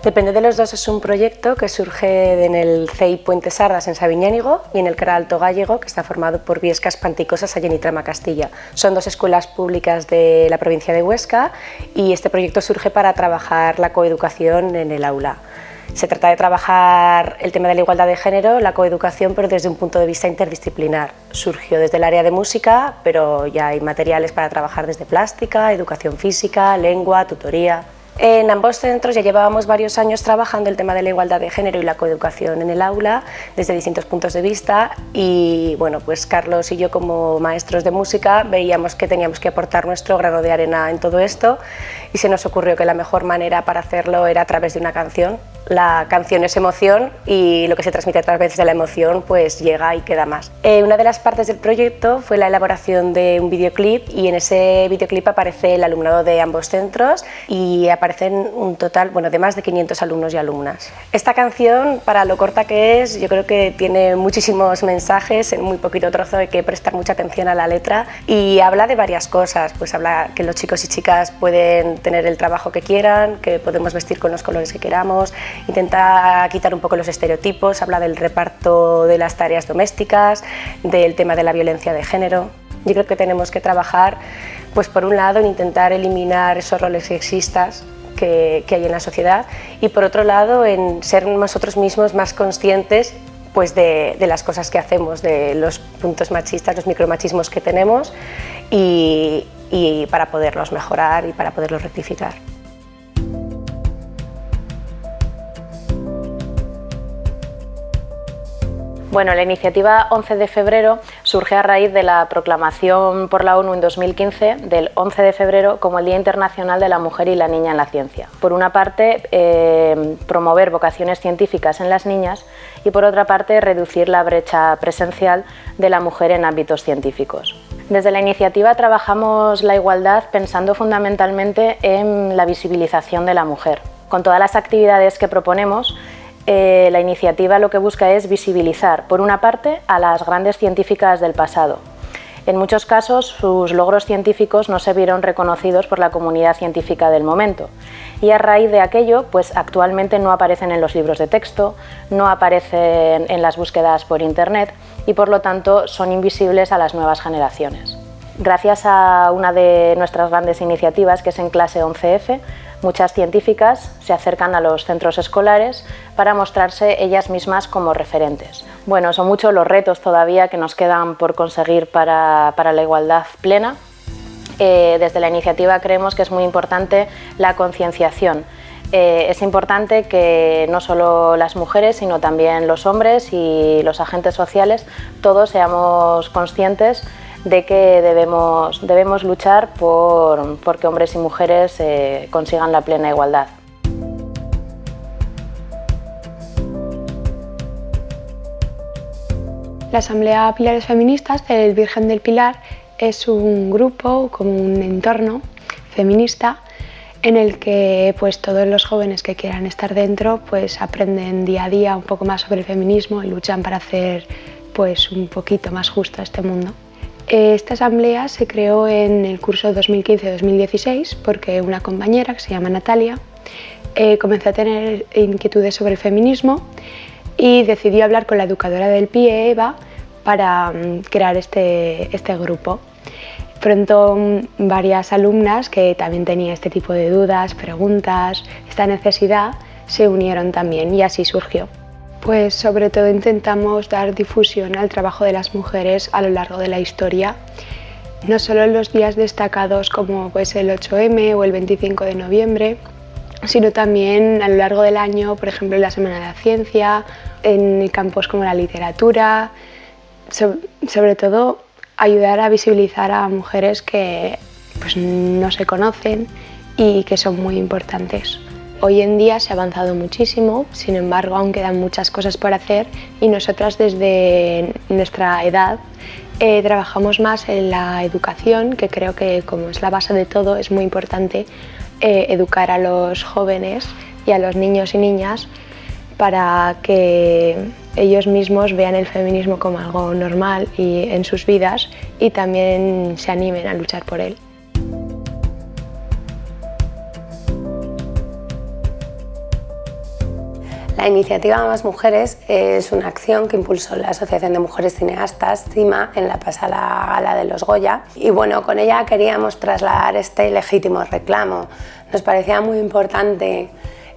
Depende de los dos, es un proyecto que surge en el CEI Puente Sardas en Sabiñánigo y en el CRA Alto Gállego, que está formado por Biescas Panticosas allí en Trama Castilla. Son dos escuelas públicas de la provincia de Huesca y este proyecto surge para trabajar la coeducación en el aula. Se trata de trabajar el tema de la igualdad de género, la coeducación, pero desde un punto de vista interdisciplinar. Surgió desde el área de música, pero ya hay materiales para trabajar desde plástica, educación física, lengua, tutoría. En ambos centros ya llevábamos varios años trabajando el tema de la igualdad de género y la coeducación en el aula desde distintos puntos de vista y bueno, pues Carlos y yo como maestros de música veíamos que teníamos que aportar nuestro grano de arena en todo esto y se nos ocurrió que la mejor manera para hacerlo era a través de una canción. La canción es emoción y lo que se transmite a través de la emoción pues llega y queda más. Una de las partes del proyecto fue la elaboración de un videoclip y en ese videoclip aparece el alumnado de ambos centros y aparecen un total de más de 500 alumnos y alumnas. Esta canción, para lo corta que es, yo creo que tiene muchísimos mensajes en muy poquito trozo, hay que prestar mucha atención a la letra y habla de varias cosas, pues habla que los chicos y chicas pueden tener el trabajo que quieran, que podemos vestir con los colores que queramos. Intenta quitar un poco los estereotipos, habla del reparto de las tareas domésticas, del tema de la violencia de género. Yo creo que tenemos que trabajar, pues por un lado, en intentar eliminar esos roles sexistas que hay en la sociedad y por otro lado, en ser nosotros mismos más conscientes pues de las cosas que hacemos, de los puntos machistas, los micromachismos que tenemos y para poderlos mejorar y para poderlos rectificar. Bueno, la iniciativa 11 de febrero surge a raíz de la proclamación por la ONU en 2015 del 11 de febrero como el Día Internacional de la Mujer y la Niña en la Ciencia. Por una parte, promover vocaciones científicas en las niñas y por otra parte, reducir la brecha presencial de la mujer en ámbitos científicos. Desde la iniciativa trabajamos la igualdad pensando fundamentalmente en la visibilización de la mujer. Con todas las actividades que proponemos, la iniciativa lo que busca es visibilizar, por una parte, a las grandes científicas del pasado. En muchos casos, sus logros científicos no se vieron reconocidos por la comunidad científica del momento y a raíz de aquello, pues actualmente no aparecen en los libros de texto, no aparecen en las búsquedas por internet y por lo tanto son invisibles a las nuevas generaciones. Gracias a una de nuestras grandes iniciativas, que es En Clase 11F, muchas científicas se acercan a los centros escolares para mostrarse ellas mismas como referentes. Bueno, son muchos los retos todavía que nos quedan por conseguir para la igualdad plena. Desde la iniciativa creemos que es muy importante la concienciación. Es importante que no solo las mujeres, sino también los hombres y los agentes sociales, todos seamos conscientes de que debemos luchar por que hombres y mujeres consigan la plena igualdad. La Asamblea Pilares Feministas del Virgen del Pilar es un grupo, como un entorno feminista en el que pues, todos los jóvenes que quieran estar dentro pues, aprenden día a día un poco más sobre el feminismo y luchan para hacer pues, un poquito más justo este mundo. Esta asamblea se creó en el curso 2015-2016 porque una compañera que se llama Natalia comenzó a tener inquietudes sobre el feminismo y decidió hablar con la educadora del PIE, Eva, para crear este grupo. Pronto varias alumnas que también tenían este tipo de dudas, preguntas, esta necesidad, se unieron también y así surgió. Pues sobre todo intentamos dar difusión al trabajo de las mujeres a lo largo de la historia, no solo en los días destacados como pues el 8M o el 25 de noviembre, sino también a lo largo del año, por ejemplo en la Semana de la Ciencia, en campos como la literatura, sobre todo ayudar a visibilizar a mujeres que pues, no se conocen y que son muy importantes. Hoy en día se ha avanzado muchísimo, sin embargo aún quedan muchas cosas por hacer y nosotras desde nuestra edad trabajamos más en la educación, que creo que como es la base de todo es muy importante educar a los jóvenes y a los niños y niñas para que ellos mismos vean el feminismo como algo normal y en sus vidas y también se animen a luchar por él. La iniciativa Más Mujeres es una acción que impulsó la Asociación de Mujeres Cineastas, CIMA, en la pasada gala de los Goya. Y bueno, con ella queríamos trasladar este legítimo reclamo. Nos parecía muy importante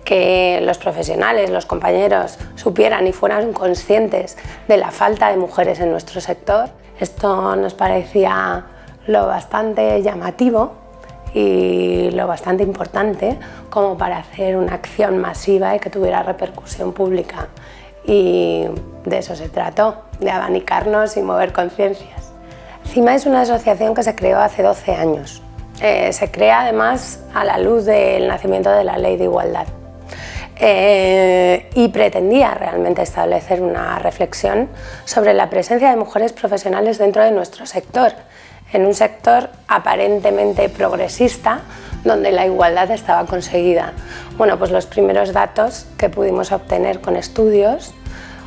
que los profesionales, los compañeros, supieran y fueran conscientes de la falta de mujeres en nuestro sector. Esto nos parecía lo bastante llamativo y lo bastante importante como para hacer una acción masiva y que tuviera repercusión pública. Y de eso se trató, de abanicarnos y mover conciencias. CIMA es una asociación que se creó hace 12 años. Se crea además a la luz del nacimiento de la Ley de Igualdad. Y pretendía realmente establecer una reflexión sobre la presencia de mujeres profesionales dentro de nuestro sector, en un sector aparentemente progresista, donde la igualdad estaba conseguida. Bueno, pues los primeros datos que pudimos obtener con estudios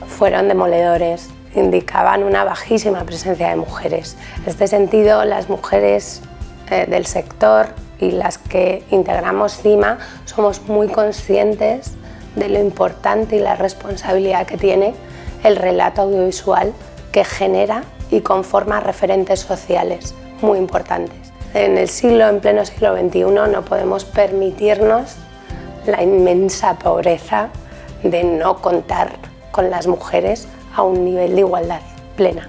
fueron demoledores, indicaban una bajísima presencia de mujeres. En este sentido, las mujeres del sector y las que integramos CIMA somos muy conscientes de lo importante y la responsabilidad que tiene el relato audiovisual, que genera y conforma referentes sociales muy importantes. En pleno siglo XXI no podemos permitirnos la inmensa pobreza de no contar con las mujeres a un nivel de igualdad plena.